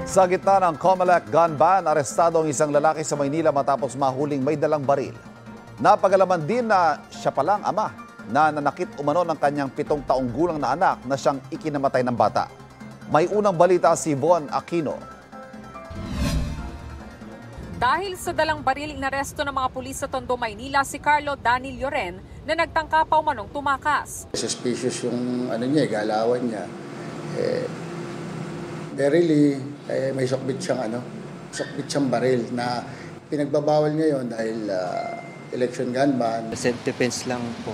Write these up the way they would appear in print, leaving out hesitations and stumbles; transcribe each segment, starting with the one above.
Sa gitna ng COMELEC gun ban, arestado ang isang lalaki sa Maynila matapos mahuling may dalang baril. Napagalaman din na siya palang ama na nanakit umano ng kanyang 7 taong gulang na anak na siyang ikinamatay ng bata. May unang balita si Von Aquino. Dahil sa dalang baril, inaresto ng mga pulis sa Tondo, Maynila si Carlo Danny Lloren na nagtangka pa umanong tumakas. Suspicious yung galawan niya. Verily, may sukbit siyang baril na pinagbabawal ngayon dahil election gun ban. Self-defense lang po.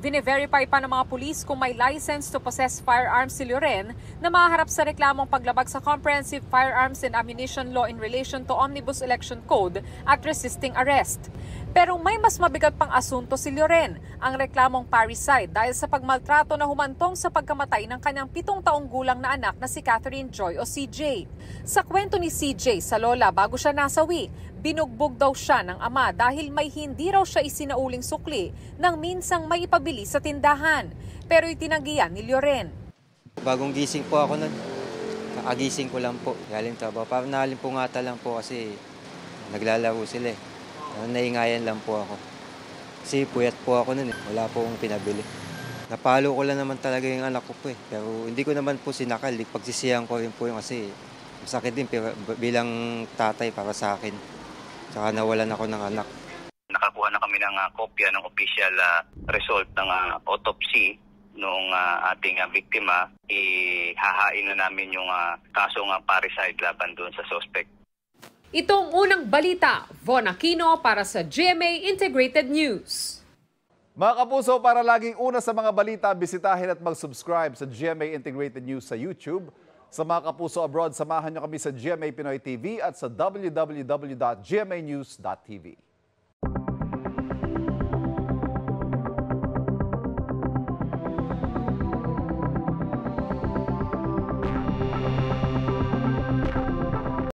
Dine-verify pa ng mga pulis kung may license to possess firearms si Lloren na maharap sa reklamong paglabag sa Comprehensive Firearms and Ammunition Law in relation to Omnibus Election Code at resisting arrest. Pero may mas mabigat pang asunto si Lloren, ang reklamong parricide dahil sa pagmaltrato na humantong sa pagkamatay ng kanyang 7 taong gulang na anak na si Catherine Joy o CJ. Sa kwento ni CJ sa lola bago siya nasawi, binugbog daw siya ng ama dahil may hindi raw siya isinauling sukli nang minsang may ipabili sa tindahan. Pero itinanggihan ni Lloren. Bagong gising po ako nun. Kakagising ko lang po. Galing trabaho. Parang nalimpungata lang po kasi naglalaro sila eh. Naingayan lang po ako. Kasi puyat po ako nun eh. Wala po akong pinabili. Napalo ko lang naman talaga yung anak ko po eh. Pero hindi ko naman po sinakal. Pagsisiyan ko rin po yung kasi masakit din bilang tatay para sa akin. Saka nawalan ako ng anak. Nakakuha na kami ng kopya ng official result ng autopsy nung ating biktima. Ihahain na namin yung kasong parricide laban doon sa suspect. Itong unang balita, Von Aquino para sa GMA Integrated News. Mga kapuso, para laging una sa mga balita, bisitahin at mag-subscribe sa GMA Integrated News sa YouTube. Sa mga kapuso abroad, samahan niyo kami sa GMA Pinoy TV at sa www.gmanews.tv.